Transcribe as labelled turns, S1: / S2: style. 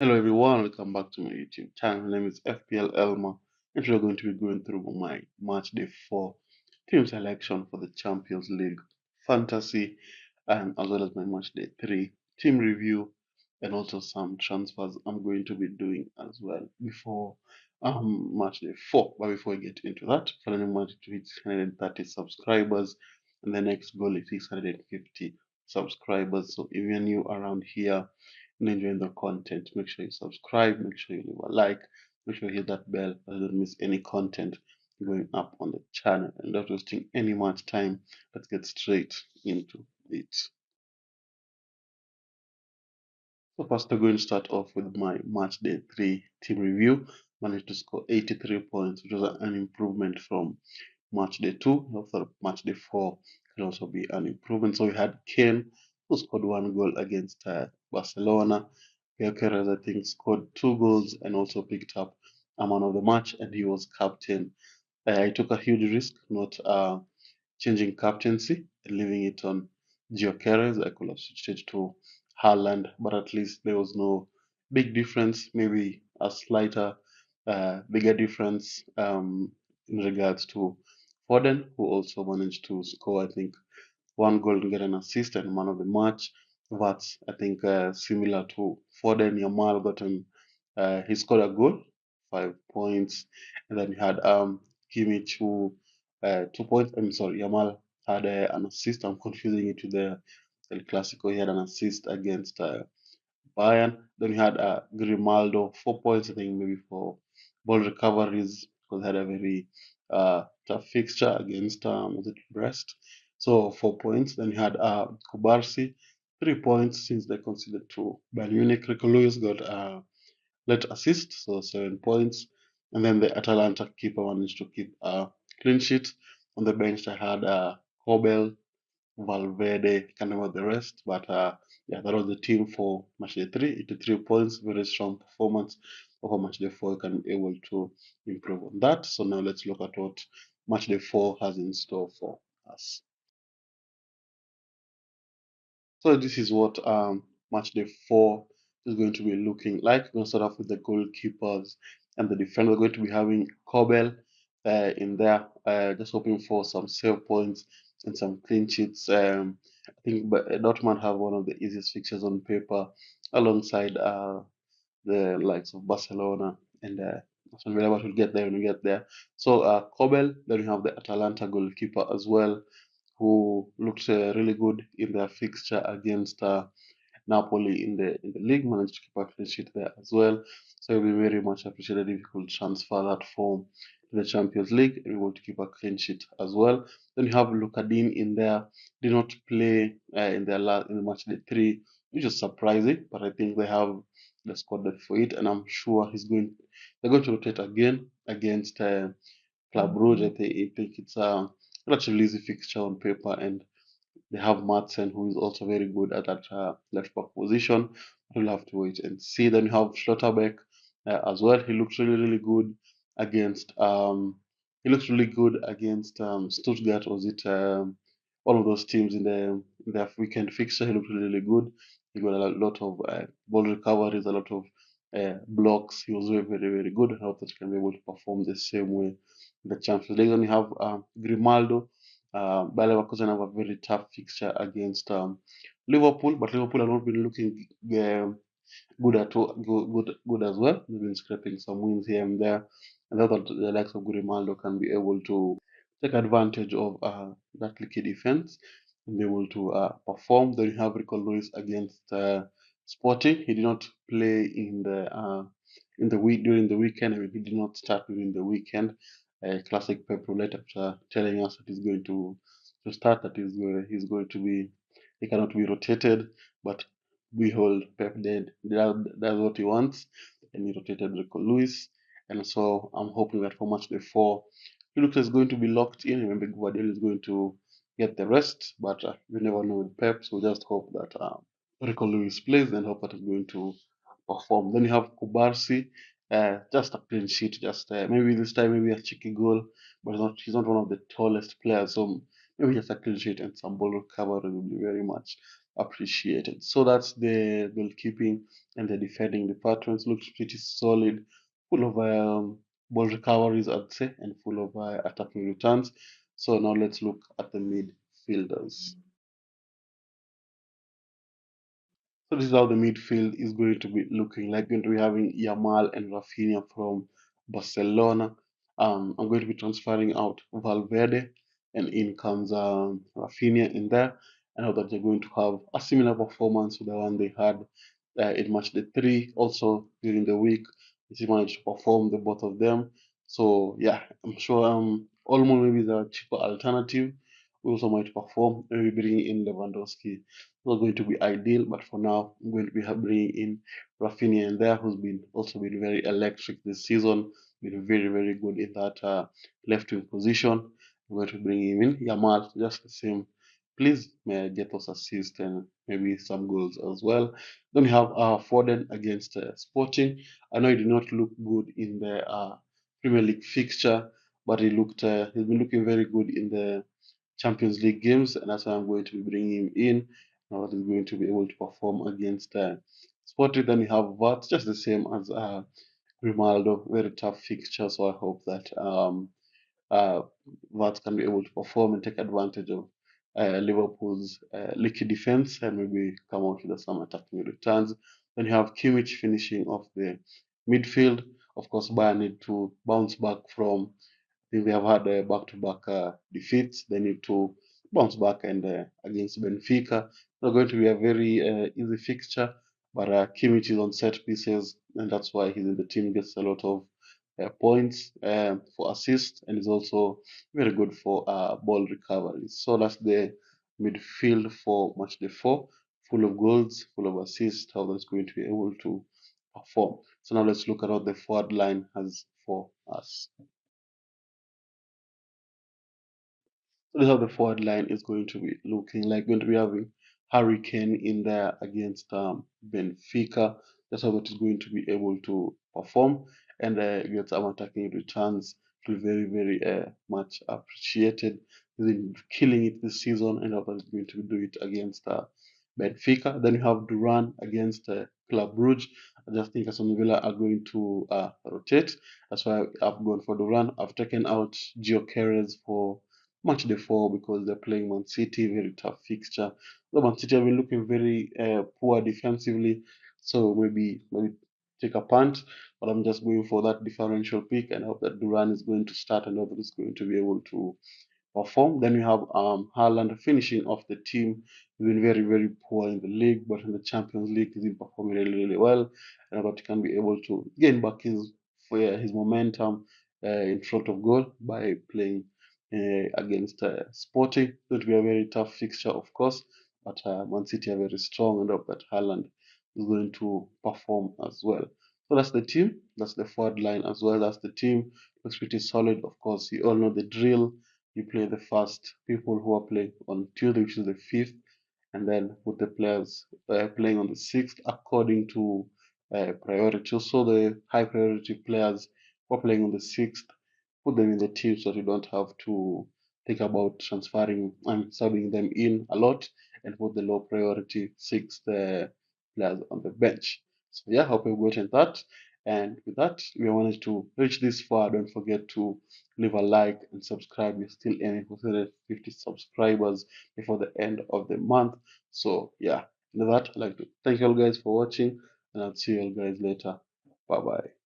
S1: Hello everyone, welcome back to my YouTube channel. My name is FPLElmer, and we're going to be going through my Matchday 4 team selection for the Champions League Fantasy, and as well as my Matchday 3 team review, and also some transfers I'm going to be doing as well before Matchday 4. But before I get into that, finally managed to hit 630 subscribers, and the next goal is 650 subscribers. So if you're new around here and enjoying the content, make sure you subscribe, make sure you leave a like, make sure you hit that bell so you don't miss any content going up on the channel. And not wasting any much time, let's get straight into it. So first I'm going to start off with my match day 3 team review. Managed to score 83 points, which was an improvement from match day 2. I thought match day 4 can also be an improvement. So we had Kane, who scored 1 goal against Barcelona. Gyökeres, I think, scored 2 goals and also picked up a man of the match, and he was captain. I took a huge risk not changing captaincy and leaving it on Gyökeres. I could have switched it to Haaland, but at least there was no big difference, maybe a slighter, bigger difference in regards to Foden, who also managed to score, I think, 1 goal and get an assist and man of the match. That's, I think, similar to Foden. Yamal got he scored a goal, 5 points, and then he had Kimmich who 2 points. I'm sorry, Yamal had an assist. I'm confusing it with the El Clasico. He had an assist against Bayern. Then we had Grimaldo, 4 points, I think, maybe for ball recoveries, because they had a very tough fixture against was it Brest. So 4 points. Then we had Kubarsi, 3 points since they conceded to Bayern Munich. Rico Lewis got late assist, so 7 points. And then the Atalanta keeper managed to keep a clean sheet. On the bench, I had Kobel, Valverde, can't remember the rest, but yeah, that was the team for match day 3. 83 points, very strong performance. Over match day 4, you can be able to improve on that. So now let's look at what match day 4 has in store for us. So this is what match day 4 is going to be looking like. We're going to start off with the goalkeepers and the defender. We're going to be having Kobel in there, just hoping for some save points and some clean sheets. I think Dortmund have one of the easiest fixtures on paper, alongside the likes of Barcelona and Aston Villa, but we'll get there when we get there. So Kobel, then we have the Atalanta goalkeeper as well, who looked really good in their fixture against Napoli in the league, managed to keep a clean sheet there as well. So it will be very much appreciated if you could transfer that form to the Champions League and able to keep a clean sheet as well. Then you have Lukadin in there, did not play in their in the match day 3, which is surprising, but I think they have the squad depth for it, and I'm sure they're going to rotate again against Club Brugge. I think it's a relatively easy fixture on paper, and they have Madsen, who is also very good at that left back position. We'll have to wait and see. Then you have Schlotterbeck as well. He looks really, really good against. Stuttgart. Was it one of those teams in their weekend fixture? He looked really, really good. He got a lot of ball recoveries, a lot of blocks. He was very, very, very good. I hope that he can be able to perform the same way in the Champions League. Then you have Grimaldo. Bayer Leverkusen have a very tough fixture against Liverpool, but Liverpool have not been looking good as well. They've been scraping some wins here and there, and I thought the likes of Grimaldo can be able to take advantage of that leaky defense and be able to perform. Then you have Rico Lewis against Sporting. He did not play in the week during the weekend. I mean, he did not start during the weekend. Classic Pep Roulette, after telling us that he's going to start, that he's going to be, he cannot be rotated, but behold, Pep did that's what he wants, and he rotated Rico Lewis. And so I'm hoping that for match day 4, he looks like he's going to be locked in. Maybe Guardiola is going to get the rest, but you never know with Pep. So just hope that Rico Lewis plays and hope that he's going to perform. Then you have Kubarsi, just a clean sheet, just maybe this time maybe a cheeky goal, but he's not one of the tallest players, so maybe just a clean sheet and some ball recovery will be very much appreciated. So that's the goalkeeping and the defending departments. Looks pretty solid, full of ball recoveries, I'd say, and full of attacking returns. So now let's look at the midfielders. So this is how the midfield is going to be looking like. Going to be having Yamal and Rafinha from Barcelona. I'm going to be transferring out Valverde, and in comes Rafinha in there. I know that they're going to have a similar performance to the one they had in match day 3. Also during the week, they managed to perform the both of them. So yeah, I'm sure Olmo maybe is a cheaper alternative. We also might perform. Maybe bringing in Lewandowski not going to be ideal, but for now, I'm going to be bringing in Rafinha in there, who's been also been very electric this season, been very, very good in that left wing position. I'm going to bring him in. Yamal, just the same. Please may I get those assists and maybe some goals as well. Then we have Foden against Sporting. I know he did not look good in the Premier League fixture, but he's been looking very good in the Champions League games, and that's why I'm going to be bringing him in. Now he's going to be able to perform against Sporting. Then we have Vart, just the same as Grimaldo, very tough fixture. So I hope that uh, Vart can be able to perform and take advantage of Liverpool's leaky defense and maybe come out with some attacking returns. Then you have Kimmich finishing off the midfield. Of course, Bayern need to bounce back from think they have had back-to-back defeats. They need to bounce back and against Benfica. Not going to be a very easy fixture, but Kimmich is on set pieces, and that's why he's in the team. Gets a lot of points for assists, and is also very good for ball recovery. So that's the midfield for match day 4, full of goals, full of assists. How that's going to be able to perform. So now let's look at what the forward line has for us. So this is how the forward line is going to be looking like. Going to be having Harry Kane in there against Benfica. That's how that is going to be able to perform and get some attacking returns. To be very, very much appreciated. He's been killing it this season, and how that is going to do it against Benfica. Then you have Duran against Club Brugge. I just think Aston Villa are going to rotate. That's why I've gone for Duran. I've taken out Gio Keres for match day 4 because they're playing Man City, very tough fixture. The Man City have been looking very poor defensively, so maybe take a punt. But I'm just going for that differential pick and hope that Duran is going to start and hope that he's going to be able to perform. Then we have Haaland finishing off the team. He's been very, very poor in the league, but in the Champions League, he's been performing really, really well. And that he can be able to gain back his momentum in front of goal by playing against Sporting. It will be a very tough fixture, of course, but Man City are very strong and hope that Haaland is going to perform as well. So that's the team. That's the forward line as well. That's the team. Looks pretty solid. Of course, you all know the drill. You play the first people who are playing on Tuesday, which is the 5th, and then put the players playing on the 6th according to priority. So the high priority players who are playing on the 6th, put them in the team so that you don't have to think about transferring and subbing them in a lot, and put the low priority 6th players on the bench. So yeah, hope you've gotten that. And with that, we wanted to reach this far. Don't forget to leave a like and subscribe. We're still aiming for 50 subscribers before the end of the month. So yeah, with that, I'd like to thank you all guys for watching, and I'll see you all guys later. Bye bye.